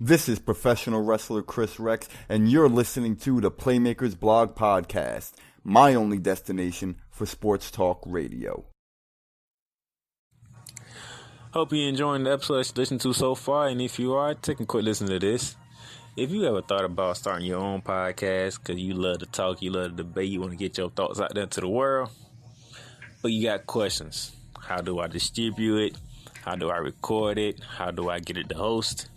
This is professional wrestler Chris Rex, and you're listening to the Playmaker's Blog Podcast, my only destination for sports talk radio. Hope you're enjoying the episode that you listened to so far, and if you are, take a quick listen to this. If you ever thought about starting your own podcast because you love to talk, you love to debate, you want to get your thoughts out there to the world, but you got questions. How do I distribute it? How do I record it? How do I get it to host?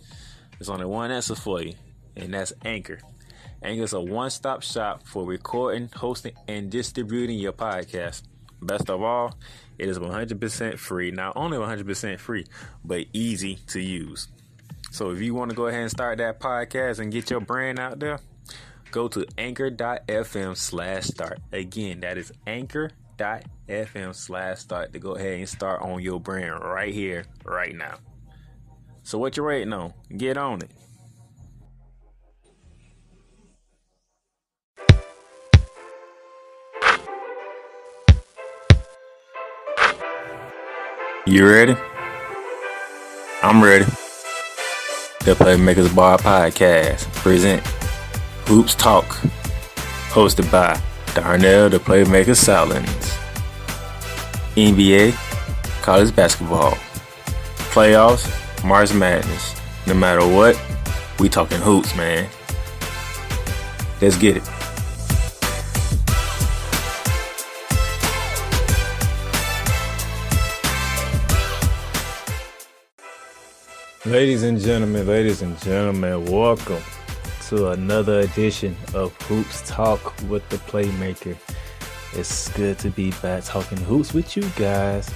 There's only one answer for you, and that's Anchor. Anchor is a one-stop shop for recording, hosting, and distributing your podcast. Best of all, it is 100% free. Not only 100% free, but easy to use. So if you want to go ahead and start that podcast and get your brand out there, go to anchor.fm/start. Again, that is anchor.fm/start to go ahead and start on your brand right here, right now. So what you waiting on? Get on it. You ready? I'm ready. The Playmaker's Bar Podcast present Hoops Talk, hosted by Darnell the Playmaker Salins. NBA, college basketball, playoffs, March Madness. No matter what, we talking hoops, man. Let's get it. Ladies and gentlemen, welcome to another edition of Hoops Talk with the Playmaker. It's good to be back talking hoops with you guys.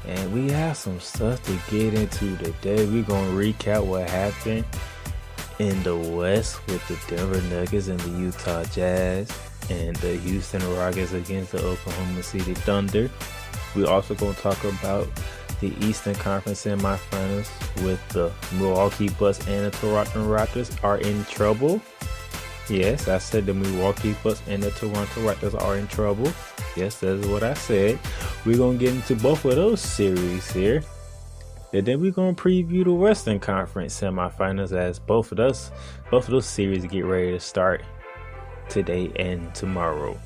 And we have some stuff to get into today. We're going to recap what happened in the West with the Denver Nuggets and the Utah Jazz and the Houston Rockets against the Oklahoma City Thunder. We're also going to talk about the Eastern Conference Semifinals with the Milwaukee Bucks and the Toronto Raptors are in trouble. Yes, I said the Milwaukee Bucks and the Toronto Raptors are in trouble. Yes, that's what I said. We're going to get into both of those series here. And then we're going to preview the Western Conference Semifinals as both of those series get ready to start today and tomorrow.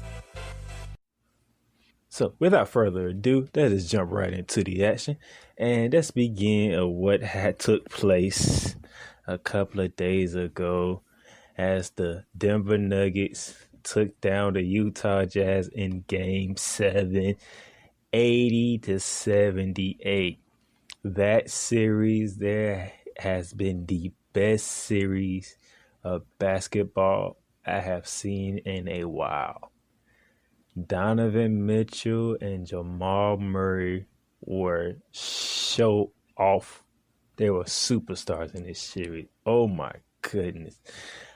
So without further ado, let us jump right into the action. And let's begin of what had took place a couple of days ago as the Denver Nuggets took down the Utah Jazz in Game 7, 80-78. That series there has been the best series of basketball I have seen in a while. Donovan Mitchell and Jamal Murray were show off. They were superstars in this series. Oh my goodness.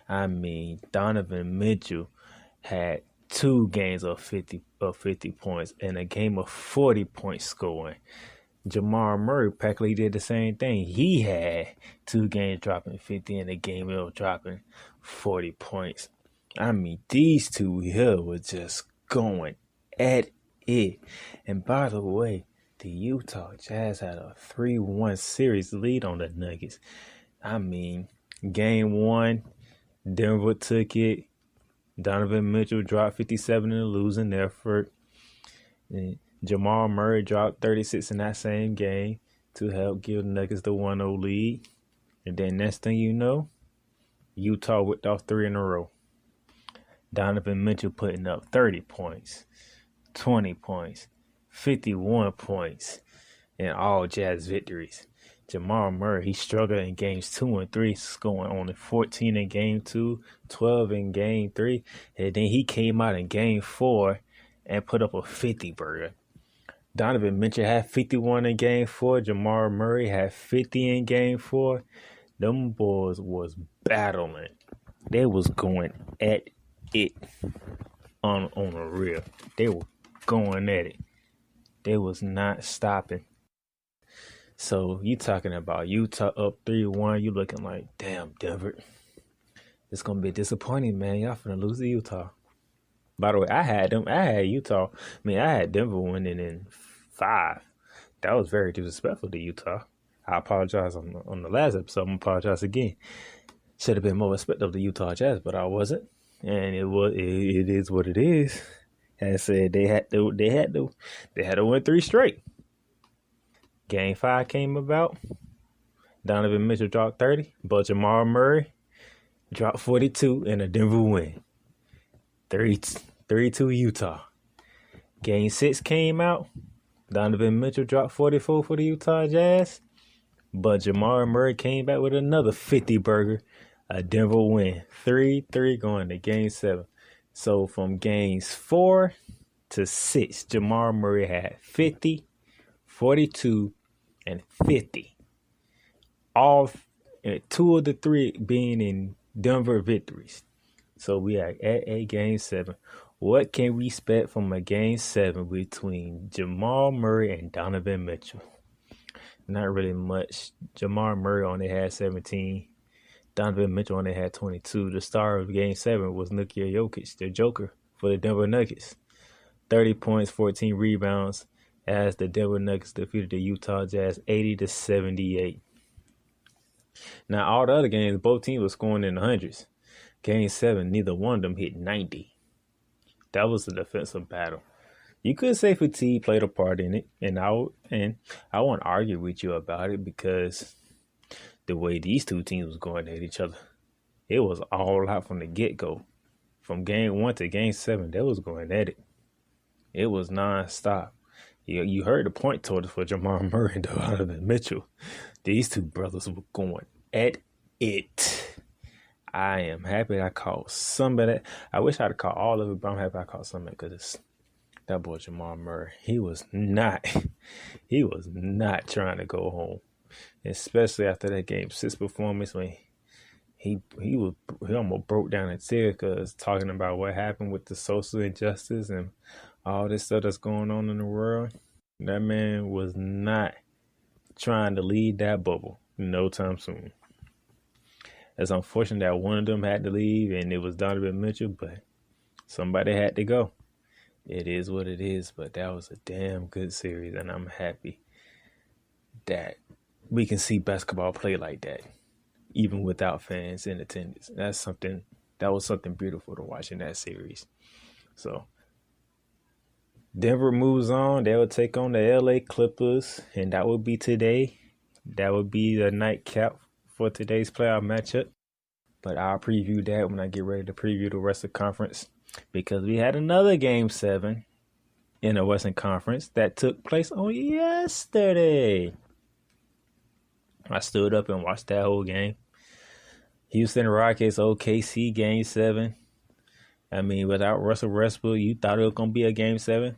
I mean, Donovan Mitchell had 2 games of 50 points and a game of 40 points scoring. Jamal Murray practically did the same thing. He had 2 games dropping 50 and a game of dropping 40 points. I mean, these two here were just going at it. And by the way, the Utah Jazz had a 3-1 series lead on the Nuggets. I mean, Game 1, Denver took it. Donovan Mitchell dropped 57 in a losing effort. And Jamal Murray dropped 36 in that same game to help give the Nuggets the 1-0 lead. And then next thing you know, Utah whipped off 3 in a row. Donovan Mitchell putting up 30 points, 20 points, 51 points, and all Jazz victories. Jamal Murray, he struggled in games 2 and 3, scoring only 14 in game 2, 12 in game 3, and then he came out in game 4 and put up a 50 burger. Donovan Mitchell had 51 in game 4. Jamal Murray had 50 in game 4. Them boys was battling. They was going at it on the real. They were going at it. They was not stopping. So you talking about Utah up 3-1, you looking like, damn, Denver. It's gonna be disappointing, man. Y'all finna lose to Utah. By the way, I had Utah. I had Denver winning in 5. That was very disrespectful to Utah. I apologize on the last episode. I'm gonna apologize again. Should have been more respect of the Utah Jazz, but I wasn't. And it is what it is. And I said they had to win 3 straight. Game 5 came about. Donovan Mitchell dropped 30, but Jamal Murray dropped 42 in a Denver win. 3-2 Utah. Game 6 came out. Donovan Mitchell dropped 44 for the Utah Jazz, but Jamal Murray came back with another 50-burger, a Denver win. 3-3 going to Game 7. So from Games 4 to 6, Jamal Murray had 50, 42, and 50. All 2 of the 3 being in Denver victories. So we are at a Game 7. What can we expect from a Game 7 between Jamal Murray and Donovan Mitchell? Not really much. Jamal Murray only had 17. Donovan Mitchell only had 22. The star of Game 7 was Nikola Jokic, the Joker for the Denver Nuggets. 30 points, 14 rebounds, as the Denver Nuggets defeated the Utah Jazz 80-78. Now, all the other games, both teams were scoring in the hundreds. Game 7, neither one of them hit 90. That was a defensive battle. You could say fatigue played a part in it, and I won't argue with you about it because the way these two teams was going at each other, it was all out from the get-go. From Game 1 to Game 7, they was going at it. It was nonstop. You heard the point total for Jamal Murray and Donovan Mitchell. These two brothers were going at it. I am happy I caught some of that. I wish I'd caught all of it, but I'm happy I caught some of it because that boy Jamal Murray, he was not trying to go home, especially after that Game 6 performance when he almost broke down in tears because talking about what happened with the social injustice and all this stuff that's going on in the world. That man was not trying to leave that bubble no time soon. It's unfortunate that one of them had to leave, and it was Donovan Mitchell, but somebody had to go. It is what it is, but that was a damn good series, and I'm happy that we can see basketball play like that, even without fans in attendance. That was something beautiful to watch in that series. So Denver moves on. They will take on the LA Clippers, and that will be today. That would be the nightcap for today's playoff matchup. But I'll preview that when I get ready to preview the rest of the conference because we had another Game 7 in the Western Conference that took place on yesterday. I stood up and watched that whole game. Houston Rockets, OKC Game 7. I mean, without Russell Westbrook, you thought it was going to be a Game 7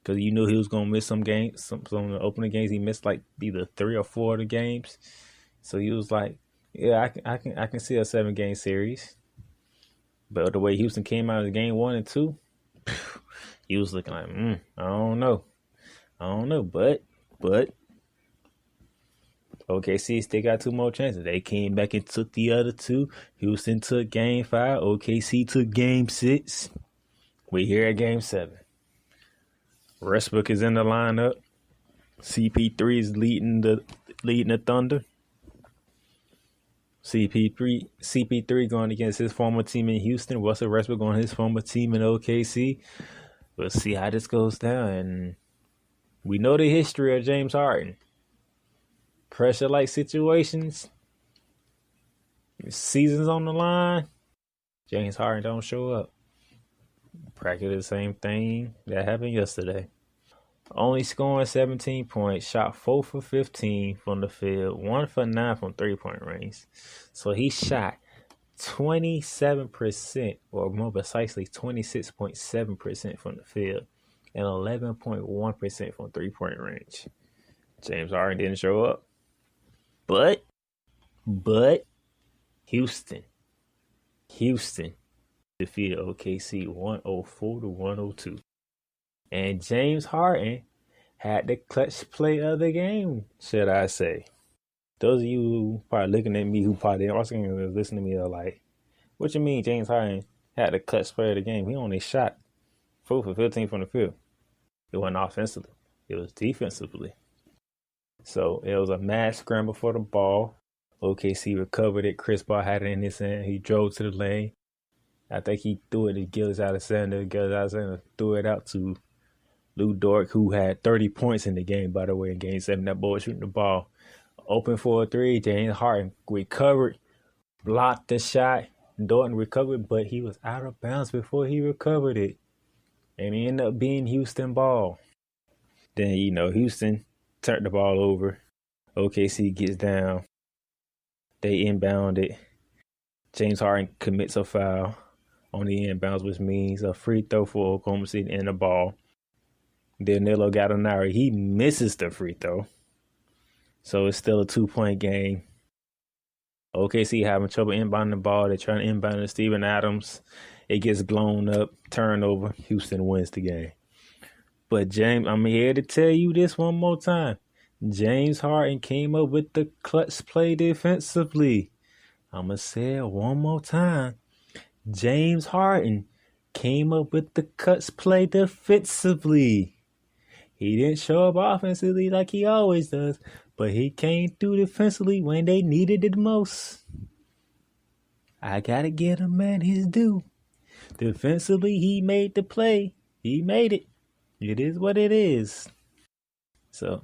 because you knew he was going to miss some games. Some of the opening games, he missed like either 3 or 4 of the games. So he was like, yeah, I can see a 7-game series. But the way Houston came out of Game 1 and 2, he was looking like, I don't know. But OKC still got 2 more chances. They came back and took the other 2. Houston took Game 5. OKC took Game 6. We're here at Game 7. Westbrook is in the lineup. CP3 is leading the Thunder. CP3 going against his former team in Houston. Russell Westbrook going his former team in OKC. We'll see how this goes down. And we know the history of James Harden. Pressure-like situations. Seasons on the line. James Harden don't show up. Practically the same thing that happened yesterday. Only scoring 17 points, shot 4 for 15 from the field, 1 for 9 from 3-point range. So he shot 27%, or more precisely 26.7% from the field, and 11.1% from 3-point range. James Harden didn't show up. But Houston defeated OKC 104-102. And James Harden had the clutch play of the game, should I say. Those of you who probably looking at me who probably didn't watch the game and listening to me are like, what you mean James Harden had the clutch play of the game? He only shot 4 for 15 from the field. It wasn't offensively. It was defensively. So it was a mad scramble for the ball. OKC recovered it. Chris Paul had it in his hand. He drove to the lane. I think he threw it to Gillis Alexander. Gillis Alexander threw it out to Lou Dort, who had 30 points in the game, by the way, in Game 7. That boy was shooting the ball. Open for a three. James Harden recovered, blocked the shot. Dorton recovered, but he was out of bounds before he recovered it. And it ended up being Houston ball. Then, Houston turned the ball over. OKC gets down. They inbound it. James Harden commits a foul on the inbounds, which means a free throw for Oklahoma City and the ball. Danilo Gallinari, he misses the free throw. So it's still a 2-point game. OKC having trouble inbounding the ball. They're trying to inbound to Steven Adams. It gets blown up. Turnover. Houston wins the game. But James, I'm here to tell you this one more time. James Harden came up with the clutch play defensively. I'm going to say it one more time. James Harden came up with the clutch play defensively. He didn't show up offensively like he always does, but he came through defensively when they needed it most. I got to give a man his due. Defensively, he made the play. He made it. It is what it is. So,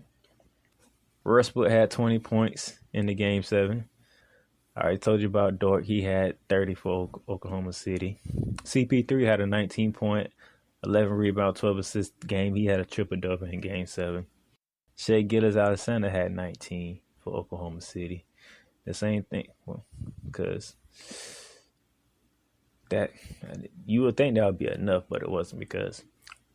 Westbrook had 20 points in the Game 7. I already told you about Dort. He had 30 for Oklahoma City. CP3 had a 19-point, 11 rebound, 12 assist game. He had a triple-double in Game 7. Shai Gilgeous-Alexander had 19 for Oklahoma City. The same thing, because that you would think that would be enough, but it wasn't, because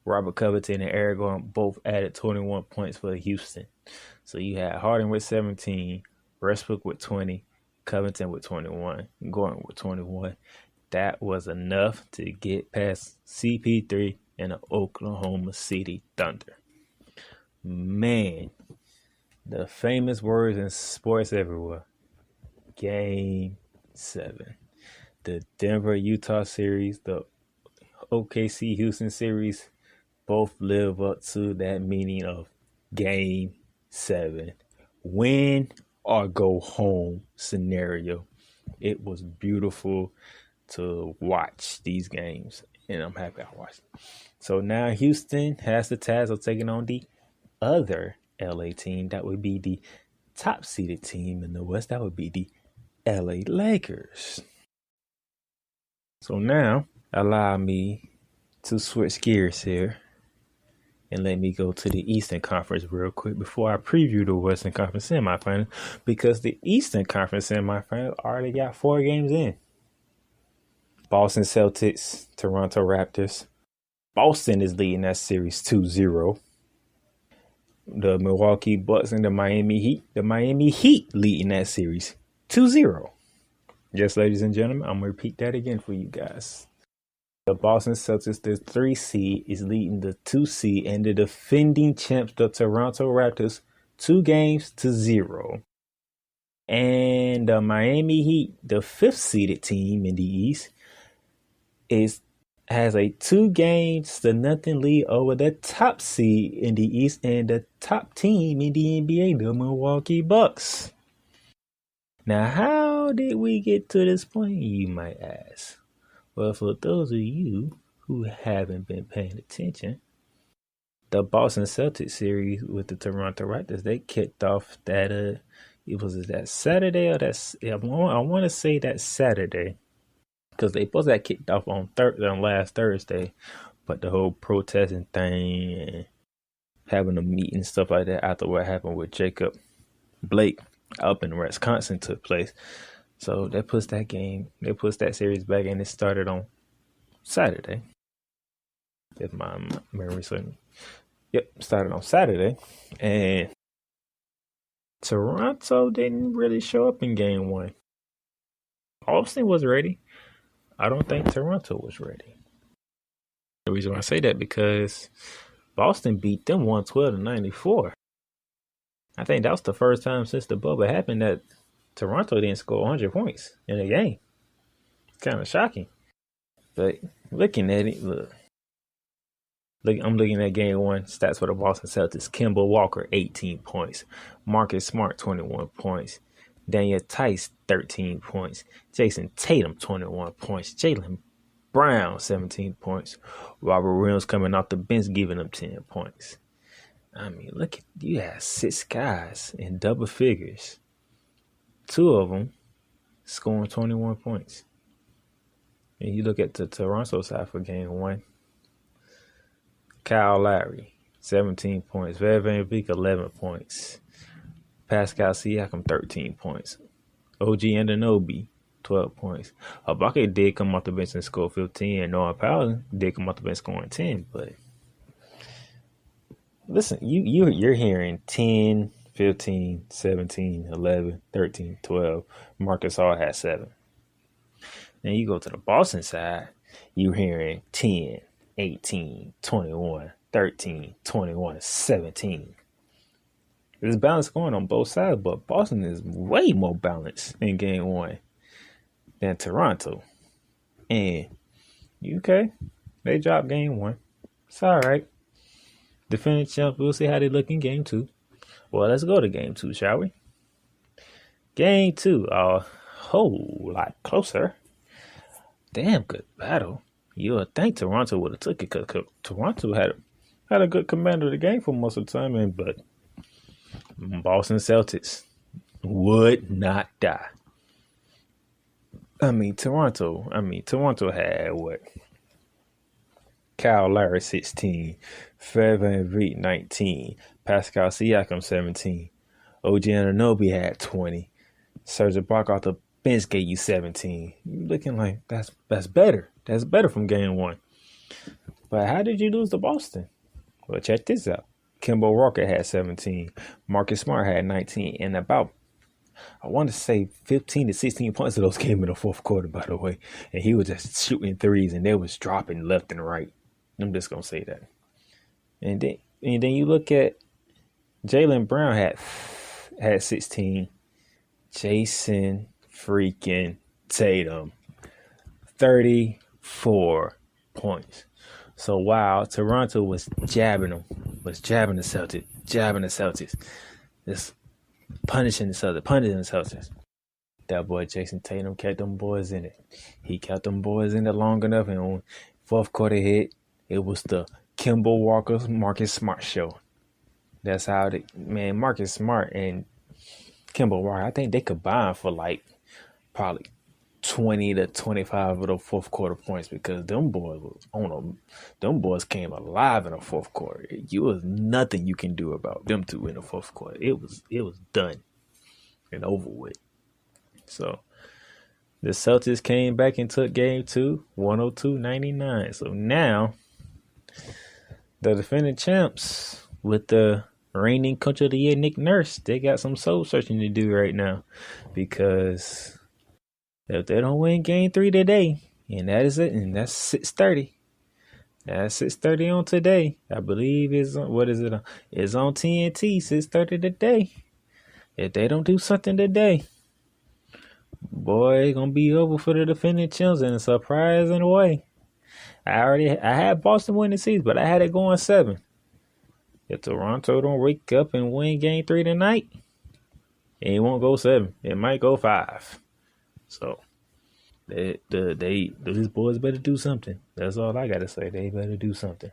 Robert Covington and Eric Gordon both added 21 points for Houston. So you had Harden with 17, Westbrook with 20, Covington with 21, Gordon with 21. That was enough to get past CP3 and the Oklahoma City Thunder. Man, the famous words in sports everywhere. Game 7. The Denver-Utah series, the OKC-Houston series, both live up to that meaning of Game 7. Win or go home scenario. It was beautiful to watch these games, and I'm happy I watched it. So now Houston has the task of taking on the other LA team. That would be the top-seeded team in the West. That would be the LA Lakers. So now, allow me to switch gears here and let me go to the Eastern Conference real quick before I preview the Western Conference Semifinals, because the Eastern Conference Semifinals already got 4 games in. Boston Celtics, Toronto Raptors. Boston is leading that series 2-0. The Milwaukee Bucks and the Miami Heat. The Miami Heat leading that series 2-0. Yes, ladies and gentlemen, I'm going to repeat that again for you guys. The Boston Celtics, the 3 seed, is leading the 2 seed, and the defending champs, the Toronto Raptors, 2-0. And the Miami Heat, the 5th seeded team in the East, has a 2-0 lead over the top seed in the East and the top team in the NBA, the Milwaukee Bucks. Now, how did we get to this point, you might ask? Well, for those of you who haven't been paying attention, the Boston Celtics series with the Toronto Raptors, they kicked off that, that Saturday or I want to say that Saturday, because they both got kicked off on last Thursday, but the whole protesting thing and having a meeting and stuff like that after what happened with Jacob Blake up in Wisconsin took place. So they pushed that series back, and it started on Saturday. If my memory serves me. Yep, started on Saturday. And Toronto didn't really show up in game 1. Austin was ready. I don't think Toronto was ready. The reason why I say that, because Boston beat them 112-94. I think that was the first time since the bubble happened that Toronto didn't score 100 points in a game. Kind of shocking. But looking at it, I'm looking at game 1 stats for the Boston Celtics. Kemba Walker, 18 points. Marcus Smart, 21 points. Daniel Tice, 13 points. Jason Tatum, 21 points. Jaylen Brown, 17 points. Robert Williams coming off the bench, giving him 10 points. I mean, look, you have 6 guys in double figures. 2 of them scoring 21 points. And you look at the Toronto side for game 1. Kyle Lowry, 17 points. VanVleet, 11 points. Pascal Siakam, 13 points. OG Anunoby, 12 points. Ibaka did come off the bench and score 15, and Noah Powell did come off the bench scoring 10. But listen, you're hearing 10, 15, 17, 11, 13, 12. Marcus All had 7. Then you go to the Boston side, you're hearing 10, 18, 21, 13, 21, 17. There's balance going on both sides, but Boston is way more balanced in game 1 than Toronto. And UK, they dropped game 1. It's all right. Defending champs, we'll see how they look in game 2. Well, let's go to game 2, shall we? Game 2, a whole lot closer. Damn good battle. You would think Toronto would have took it because Toronto had a good command of the game for most of the time, but Boston Celtics would not die. Toronto had what? Kyle Lowry 16, VanVleet 19, Pascal Siakam 17, OG Anunoby had 20, Serge Ibaka off the bench gave you 17. You looking like that's better. That's better from game 1. But how did you lose to Boston? Well, check this out. Kemba Walker had 17. Marcus Smart had 19. And about, I want to say 15 to 16 points of those came in the fourth quarter, by the way. And he was just shooting threes, and they was dropping left and right. I'm just going to say that. And then you look at Jaylen Brown had 16. Jason freaking Tatum, 34 points. So while Toronto was jabbing the Celtics, just punishing the Celtics, that boy Jason Tatum kept them boys in it. He kept them boys in it long enough, and when fourth quarter hit, it was the Kemba Walker, Marcus Smart show. That's how Marcus Smart and Kemba Walker, I think they combined for like probably 20 to 25 of the fourth quarter points because them boys came alive in the fourth quarter. It was nothing you can do about them two in the fourth quarter. It was done and over with. So the Celtics came back and took game 2, 102-99. So now the defending champs with the reigning coach of the year, Nick Nurse, they got some soul searching to do right now because if they don't win game 3 today, and that is it, and that's 6:30. That's 6:30 on today. I believe it's on, what is it on? It's on TNT, 6:30 today. If they don't do something today, boy, it's gonna be over for the defending champs in a surprising way. I had Boston win the series, but I had it going 7. If Toronto don't wake up and win game 3 tonight, it won't go 7. It might go 5. So these boys better do something. That's all I gotta say. They better do something.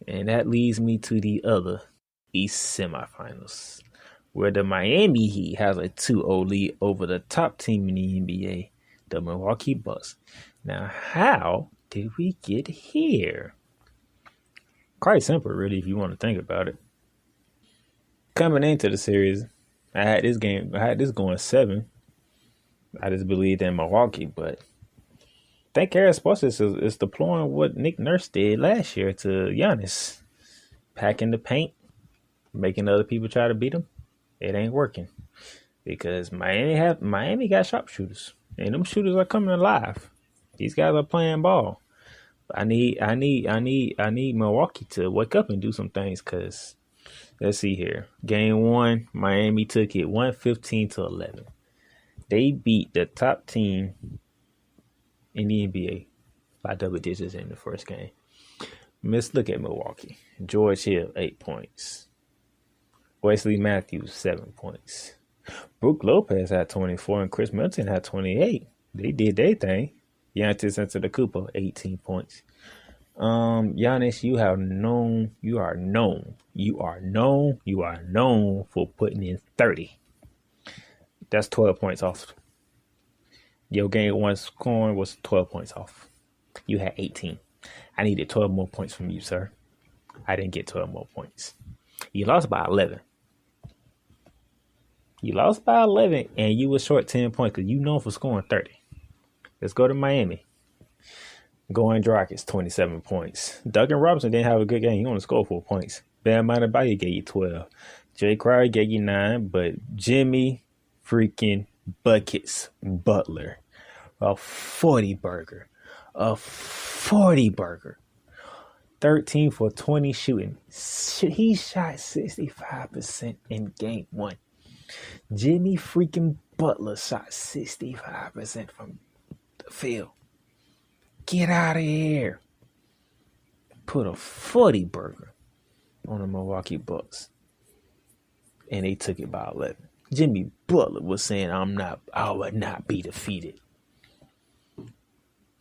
And that leads me to the other East semifinals, where the Miami Heat has a 2-0 lead over the top team in the NBA, the Milwaukee Bucks. Now, how did we get here? Quite simple, really, if you want to think about it. Coming into the series, I had this going 7. I just believed in Milwaukee, but I think Harris Sports is deploying what Nick Nurse did last year to Giannis. Packing the paint, making other people try to beat him. It ain't working because Miami got sharpshooters, and them shooters are coming alive. These guys are playing ball. I need Milwaukee to wake up and do some things because let's see here. Game 1, Miami took it 115-11. They beat the top team in the NBA by double digits in the first game. Let's look at Milwaukee. George Hill, 8 points. Wesley Matthews, 7 points. Brook Lopez had 24 and Chris Middleton had 28. They did their thing. Giannis Antetokounmpo 18 points. Giannis, you are known for putting in 30. That's 12 points off. Your game one scoring was 12 points off. You had 18. I needed 12 more points from you, sir. I didn't get 12 more points. You lost by 11. And you were short 10 points because you known for scoring 30. Let's go to Miami. Goran Dragic, 27 points. Duncan Robinson didn't have a good game. He only scored 4 points. Bam Adebayo gave you 12. Jay Crowder gave you 9, but Jimmy freaking Buckets Butler, a 40 burger. 13 for 20 shooting. He shot 65% in game one. Jimmy freaking Butler shot 65% from the field. Get out of here. Put a 40 burger on the Milwaukee Bucks. And they took it by 11. Jimmy Butler was saying, I would not be defeated.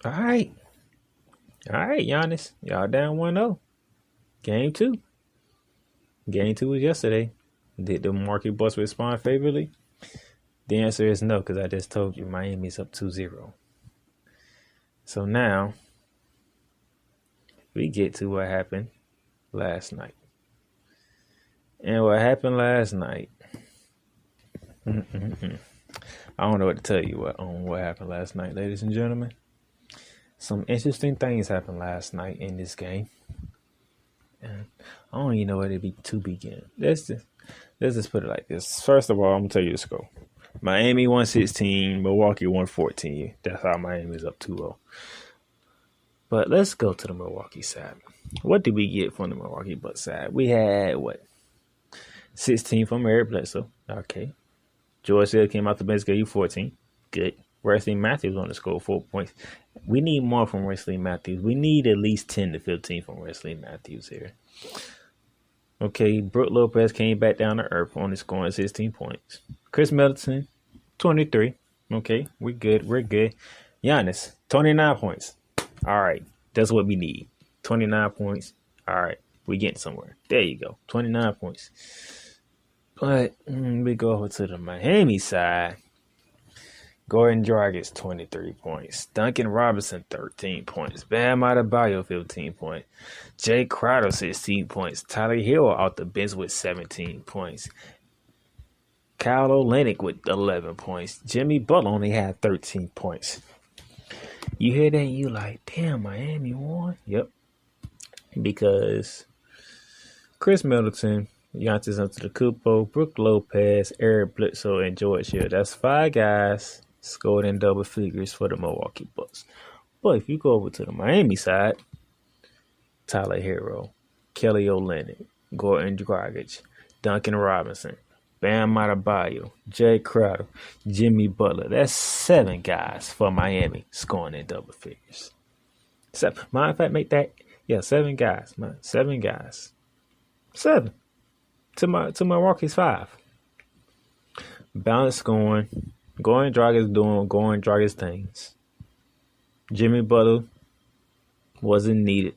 All right, Giannis. Y'all down 1-0. Game 2. Game 2 was yesterday. Did the Milwaukee Bucks respond favorably? The answer is no, because I just told you Miami's up 2-0. So now we get to what happened last night. And what happened last night, I don't know what to tell you what happened last night, ladies and gentlemen. Some interesting things happened last night in this game. And I don't even know where to begin. Let's just put it like this. First of all, I'm going to tell you the score. Miami 116, Milwaukee 114. That's how Miami's up 2-0. But let's go to the Milwaukee side. What did we get from the Milwaukee Bucks side? We had, 16 from Eric Bledsoe. Okay. George Hill came out the bench, gave you 14. Good. Wesley Matthews on the score, 4 points. We need more from Wesley Matthews. We need at least 10 to 15 from Wesley Matthews here. Okay, Brook Lopez came back down to earth on the scoring 16 points. Chris Middleton, 23. Okay, we're good. Giannis, 29 points. All right, that's what we need. 29 points. All right, we getting somewhere. There you go, 29 points. But we go over to the Miami side. Goran Dragic, 23 points. Duncan Robinson, 13 points. Bam Adebayo, 15 points. Jay Crowder, 16 points. Tyler Hero out the bench with 17 points. Kyle Olynyk with 11 points. Jimmy Butler only had 13 points. You hear that and you like, damn, Miami won? Yep. Because Chris Middleton, Giannis Antetokounmpo, Brook Lopez, Eric Bledsoe, and George Hill. That's 5 guys scored in double figures for the Milwaukee Bucks. But if you go over to the Miami side, Tyler Hero, Kelly Olynyk, Goran Dragic, Duncan Robinson, Bam Adebayo, Jay Crowder, Jimmy Butler. That's 7 guys for Miami scoring in double figures. Matter of fact, make that 7 guys. 7 guys. 7 to Milwaukee's 5. Balance scoring. Goran Dragic doing Goran Dragic things. Jimmy Butler wasn't needed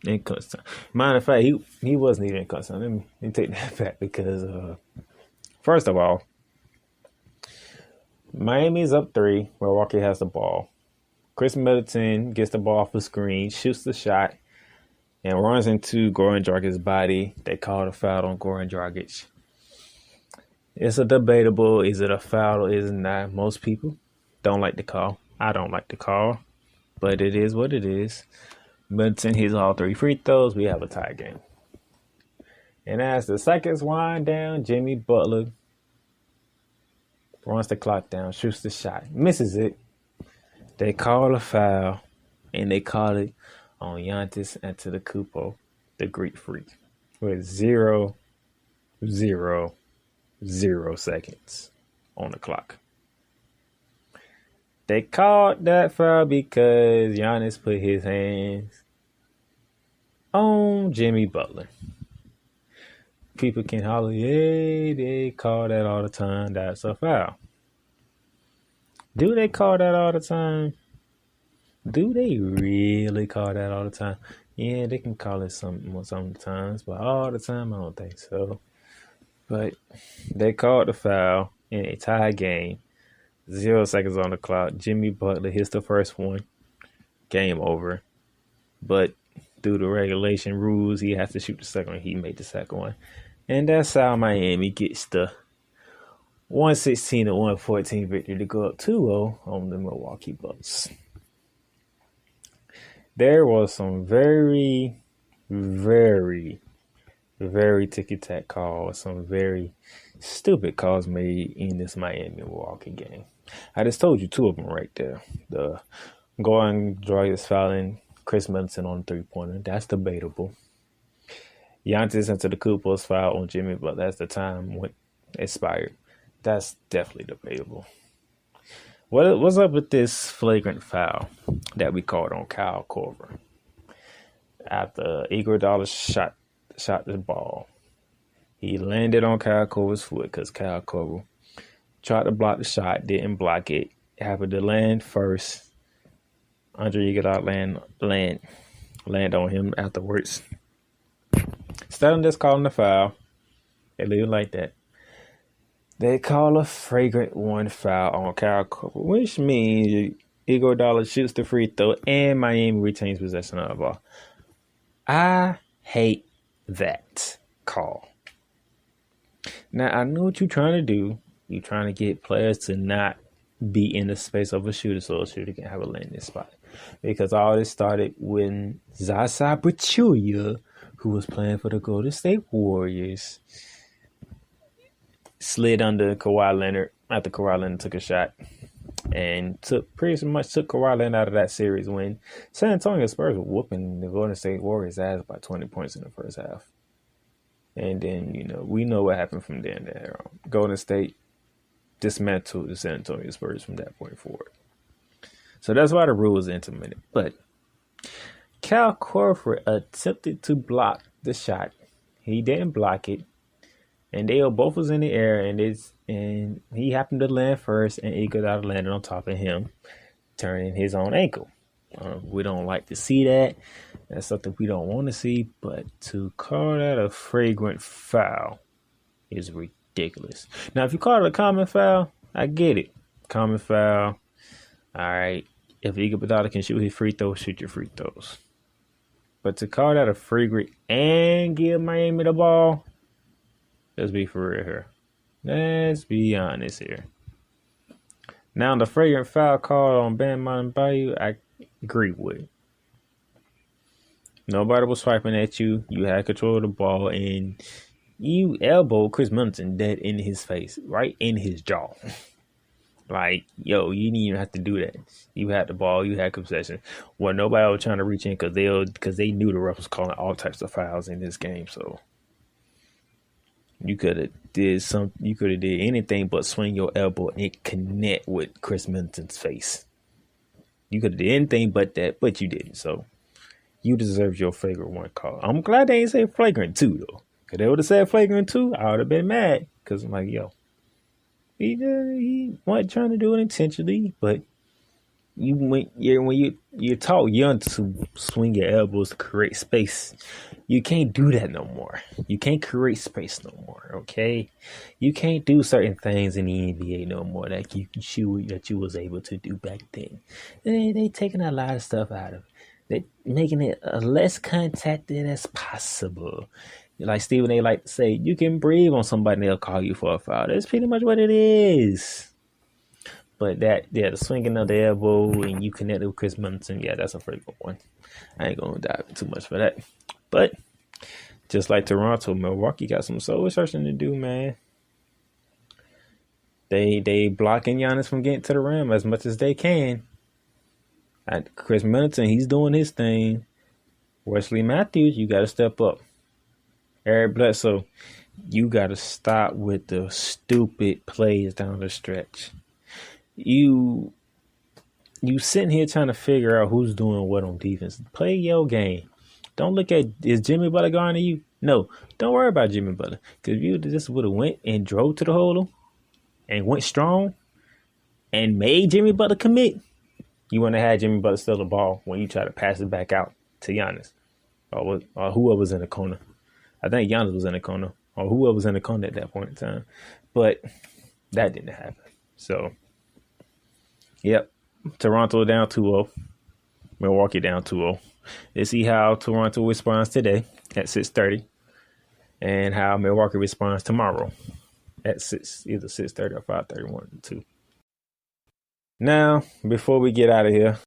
in clutch time. Matter of fact, he was needed in clutch time. Let me take that back because first of all, Miami's up 3. Milwaukee has the ball. Chris Middleton gets the ball off the screen, shoots the shot, and runs into Goran Dragic's body. They called a foul on Goran Dragic. It's a debatable. Is it a foul or is it not? Most people don't like the call. I don't like the call, but it is what it is. Middleton hits all 3 free throws. We have a tie game. And as the seconds wind down, Jimmy Butler runs the clock down, shoots the shot, misses it. They call a foul, and they call it on Giannis Antetokounmpo, the Greek Freak, with 0 seconds on the clock. They called that foul because Giannis put his hands on Jimmy Butler. people can holler, hey, they call that all the time. That's a foul. Do they call that all the time? Do they really call that all the time? Yeah, they can call it sometimes, but all the time, I don't think so. But they called the foul in a tie game. 0 seconds on the clock. Jimmy Butler hits the first one. Game over. But due to regulation rules, he has to shoot the second one. He made the second one. And that's how Miami gets the 116 to 114 victory to go up 2-0 on the Milwaukee Bucks. There was some very, very, very ticky-tack calls, some very stupid calls made in this Miami-Milwaukee game. I just told you 2 of them right there. The Goran Dragic fouling Chris Middleton on three-pointer. That's debatable. Giannis Antetokounmpo's foul on Jimmy Butler as the time went expired. That's definitely debatable. What's up with this flagrant foul that we called on Kyle Korver after Iguodala shot the ball? He landed on Kyle Korver's foot because Kyle Korver tried to block the shot, didn't block it. Happened to land first. Andre Iguodala land on him afterwards. Instead of just calling the foul, they leave it like that. They call a flagrant 1 foul on Kyle Korver, which means Iguodala shoots the free throw and Miami retains possession of the ball. I hate that call. Now, I know what you're trying to do. You're trying to get players to not be in the space of a shooter so a shooter can have a landing spot. Because all this started when Zaza Pachulia, who was playing for the Golden State Warriors, slid under Kawhi Leonard after Kawhi Leonard took a shot and pretty much took Kawhi Leonard out of that series when San Antonio Spurs were whooping the Golden State Warriors' ass by 20 points in the first half. And then, we know what happened from there. Golden State dismantled the San Antonio Spurs from that point forward. So that's why the rule is implemented. But Kyle Korver attempted to block the shot. He didn't block it. And they both was in the air, and he happened to land first, and Iguodala landed on top of him, turning his own ankle. We don't like to see that. That's something we don't want to see. But to call that a flagrant foul is ridiculous. Now, if you call it a common foul, I get it. Common foul. All right. If Iguodala can shoot his free throws, shoot your free throws. But to call that a flagrant and give Miami the ball, let's be for real here. Let's be honest here. Now, the flagrant foul call on Bam Adebayo, I agree with. Nobody was swiping at you. You had control of the ball, and you elbowed Chris Middleton dead in his face, right in his jaw. Like, you didn't even have to do that. You had the ball. You had possession. Well, nobody was trying to reach in because they knew the ref was calling all types of fouls in this game, so you could have did anything but swing your elbow and connect with Chris Middleton's face. You could have did anything but that, but you didn't. So you deserve your flagrant 1 call. I'm glad they ain't say flagrant 2 though. Cause they would have said flagrant 2, I would have been mad. Cause I'm like, he wasn't trying to do it intentionally, but when you're taught young to swing your elbows to create space, you can't do that no more. You can't create space no more, okay? You can't do certain things in the NBA no more that you was able to do back then. They taking a lot of stuff out of it. They making it less contacted as possible. Like Stephen A. like to say, you can breathe on somebody and they'll call you for a foul. That's pretty much what it is. But the swinging of the elbow and you connected with Chris Middleton, that's a pretty good one. I ain't going to dive too much for that. But just like Toronto, Milwaukee got some soul searching to do, man. They blocking Giannis from getting to the rim as much as they can. Chris Middleton, he's doing his thing. Wesley Matthews, you got to step up. Eric Bledsoe, you got to stop with the stupid plays down the stretch. You sitting here trying to figure out who's doing what on defense. Play your game. Don't look at, is Jimmy Butler guarding you? No, don't worry about Jimmy Butler. Because if you just would have went and drove to the hole and went strong and made Jimmy Butler commit, you wouldn't have had Jimmy Butler steal the ball when you try to pass it back out to Giannis or whoever was in the corner. I think Giannis was in the corner or whoever was in the corner at that point in time. But that didn't happen. So, yep, Toronto down 2-0. Milwaukee down 2-0. Let's see how Toronto responds today at 6:30 and how Milwaukee responds tomorrow at either 6:30 or 5:30, 1 and 2. Now, before we get out of here,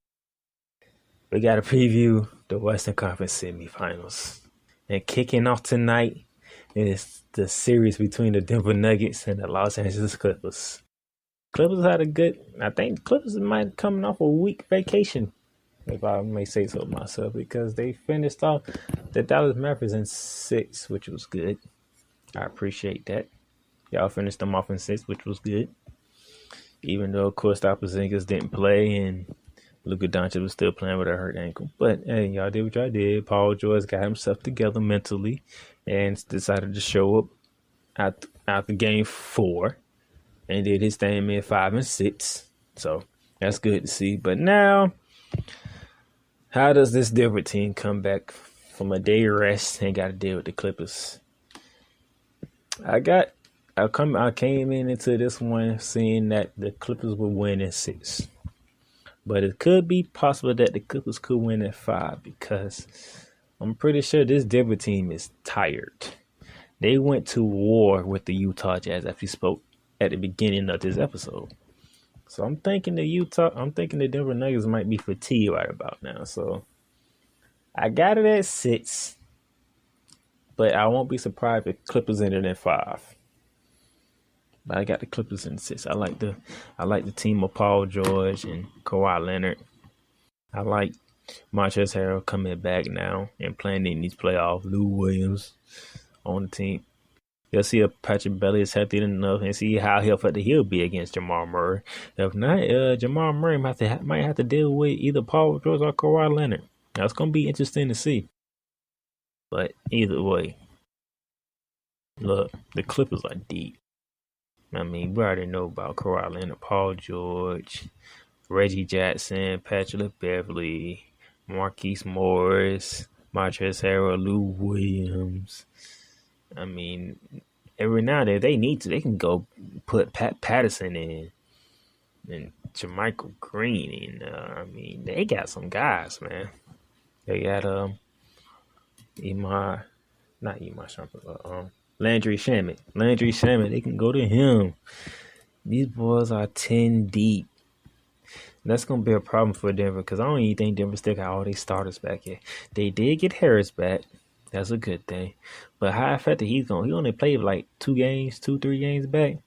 we got to preview the Western Conference Semifinals. And kicking off tonight is the series between the Denver Nuggets and the Los Angeles Clippers. Clippers had I think Clippers might be coming off a week vacation, if I may say so myself, because they finished off the Dallas Mavericks in 6, which was good. I appreciate that. Y'all finished them off in 6, which was good. Even though, of course, the Porzingis didn't play and Luka Doncic was still playing with a hurt ankle. But, hey, y'all did what y'all did. Paul George got himself together mentally and decided to show up after game 4 and did his thing in 5 and 6. So, that's good to see. But now, how does this Denver team come back from a day rest and got to deal with the Clippers? I came into this one seeing that the Clippers would win in 6. But it could be possible that the Clippers could win in 5 because I'm pretty sure this Denver team is tired. They went to war with the Utah Jazz after we spoke at the beginning of this episode. So I'm thinking the Denver Nuggets might be fatigued right about now. So I got it at 6, but I won't be surprised if Clippers ended in 5. But I got the Clippers in 6. I like the team of Paul George and Kawhi Leonard. I like Montrezl Harrell coming back now and playing in these playoffs. Lou Williams on the team. You'll see if Patrick Beverley is healthy enough and see how effective he'll be against Jamal Murray. If not, Jamal Murray might have to deal with either Paul George or Kawhi Leonard. Now, it's going to be interesting to see. But either way, look, the Clippers are deep. I mean, we already know about Kawhi Leonard, Paul George, Reggie Jackson, Patrick Beverley, Marquise Morris, Montrezl Harrell, Lou Williams. I mean, every now and then they need to. They can go put Pat Patterson in and Jermichael Green in. I mean, they got some guys, man. They got Landry Shamet. They can go to him. These boys are 10 deep. That's going to be a problem for Denver because I don't even think Denver still got all their starters back yet. They did get Harris back. That's a good thing. But how effective he only played like 3 games back.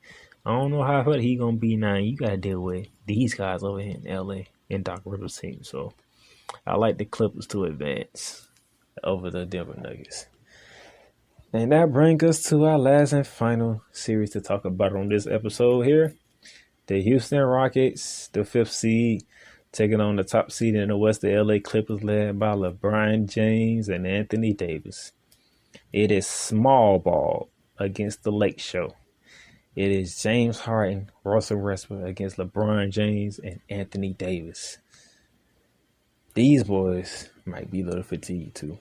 I don't know how effective he's going to be now. You got to deal with these guys over here in L.A. and Doc Rivers' team. So I like the Clippers to advance over the Denver Nuggets. And that brings us to our last and final series to talk about on this episode here. The Houston Rockets, the 5th seed, taking on the top seed in the West, the LA Clippers, led by LeBron James and Anthony Davis. It is small ball against the Lake Show. It is James Harden, Russell Westbrook against LeBron James and Anthony Davis. These boys might be a little fatigued too.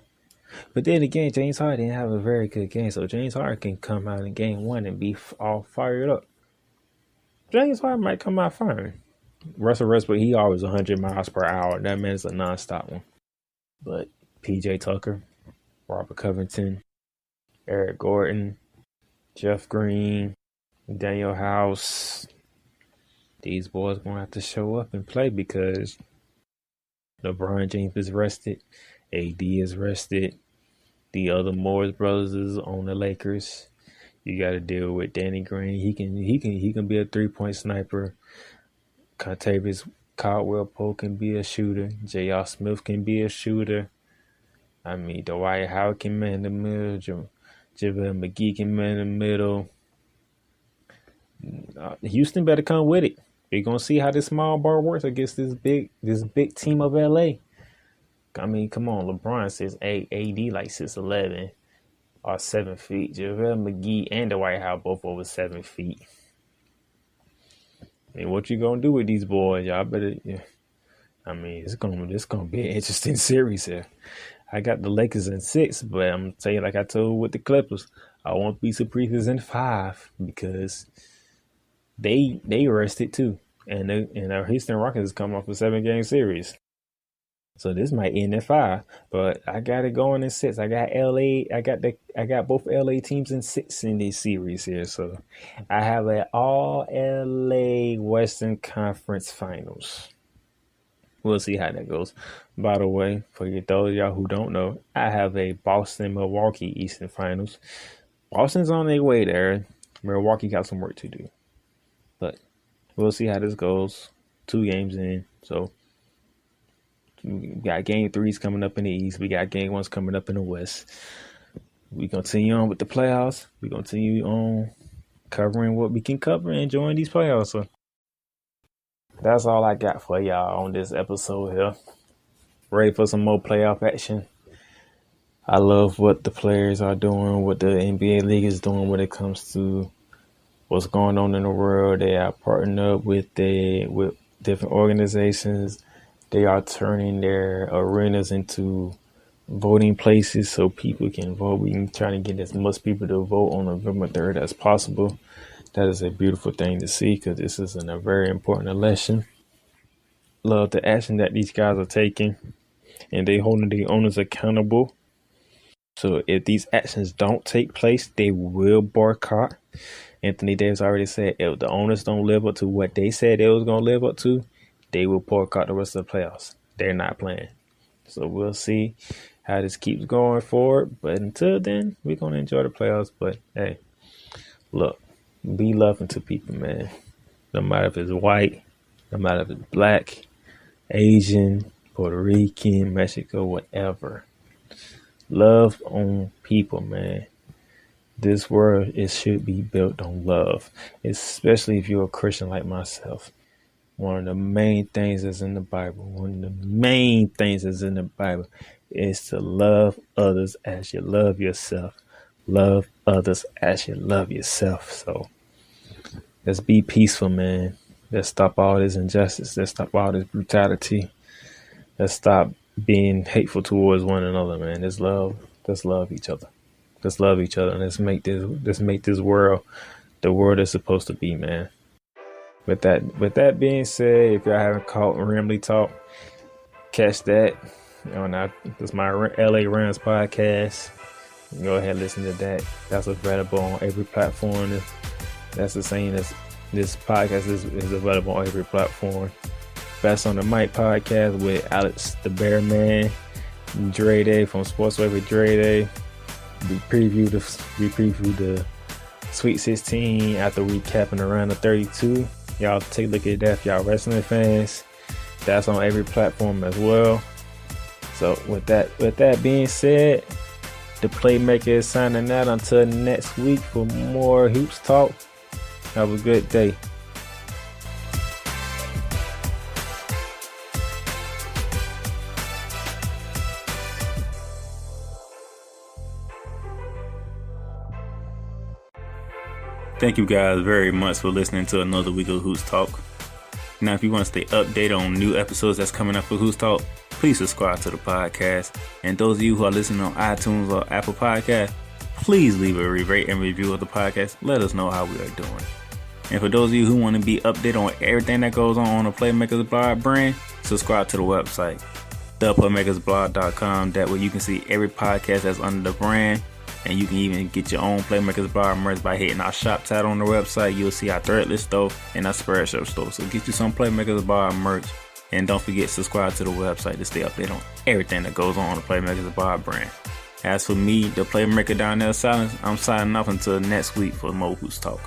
But then again, James Harden didn't have a very good game, so James Harden can come out in game 1 and be all fired up. James Harden might come out firing. Russell Westbrook, he always 100 miles per hour. That man is a nonstop one. But PJ Tucker, Robert Covington, Eric Gordon, Jeff Green, Daniel House, these boys going to have to show up and play because LeBron James is rested. AD is rested. The other Morris brothers is on the Lakers. You got to deal with Danny Green. He can be a 3-point sniper. Contavious Caldwell-Pope can be a shooter. J.R. Smith can be a shooter. I mean, Dwight Howard can man the middle. JaVale McGee can man the middle. Houston better come with it. We're gonna see how this small ball works against this big team of LA. I mean, come on, LeBron 6'8", AD like 6'11", or 7 feet. JaVale McGee and Dwight Howard both over 7 feet. I mean, what you gonna do with these boys? Y'all better. Yeah. I mean, it's gonna be an interesting series here. I got the Lakers in 6, but I'm gonna tell you, like I told with the Clippers, I want Pizza Priesters in 5 because they rested too, and our Houston Rockets is coming off a 7-game series. So this might end in 5, but I got it going in 6. I got LA. I got both LA teams in 6 in this series here. So I have an all LA Western Conference Finals. We'll see how that goes. By the way, for those of y'all who don't know, I have a Boston-Milwaukee Eastern Finals. Boston's on their way there. Milwaukee got some work to do, but we'll see how this goes. 2 games in, so. We got game 3s coming up in the East. We got game 1s coming up in the West. We continue on with the playoffs. We continue on covering what we can cover and enjoying these playoffs. So that's all I got for y'all on this episode here. Ready for some more playoff action. I love what the players are doing, what the NBA League is doing when it comes to what's going on in the world. They are partnering up with different organizations. They are turning their arenas into voting places so people can vote. We can try to get as much people to vote on November 3rd as possible. That is a beautiful thing to see because this is a very important election. Love the action that these guys are taking, and they holding the owners accountable. So if these actions don't take place, they will boycott. Anthony Davis already said if the owners don't live up to what they said they was going to live up to, they will boycott the rest of the playoffs. They're not playing. So we'll see how this keeps going forward. But until then, we're going to enjoy the playoffs. But, hey, look, be loving to people, man. No matter if it's white, no matter if it's black, Asian, Puerto Rican, Mexico, whatever. Love on people, man. This world, it should be built on love, especially if you're a Christian like myself. One of the main things that's in the Bible, is to love others as you love yourself. Love others as you love yourself. So let's be peaceful, man. Let's stop all this injustice. Let's stop all this brutality. Let's stop being hateful towards one another, man. Let's love each other. Let's love each other, and let's make this world the world it's supposed to be, man. With that being said, if y'all haven't caught Ramley Talk, catch that. That's my LA Rams podcast. Go ahead and listen to that. That's available on every platform. That's the same as this podcast is available on every platform. Best on the Mic podcast with Alex the Bear Man, Dre Day from Sportsway with Dre Day. We preview the Sweet 16 after recapping around the 32. Y'all take a look at that if y'all wrestling fans. That's on every platform as well. So with that being said, the Playmaker is signing out until next week for more Hoops Talk. Have a good day. Thank you guys very much for listening to another week of Hoops Talk. Now, if you want to stay updated on new episodes that's coming up for Hoops Talk, please subscribe to the podcast. And those of you who are listening on iTunes or Apple Podcasts, please leave a rate and review of the podcast. Let us know how we are doing. And for those of you who want to be updated on everything that goes on the Playmakers Blog brand, subscribe to the website, theplaymakersblog.com. That way you can see every podcast that's under the brand. And you can even get your own Playmakers Bar merch by hitting our shop tab on the website. You'll see our Threadless store and our Spreadshirt store. So get you some Playmakers Bar merch. And don't forget, subscribe to the website to stay updated on everything that goes on the Playmakers Bar brand. As for me, the Playmaker down there, Silence, I'm signing off until next week for more Hoops Talk.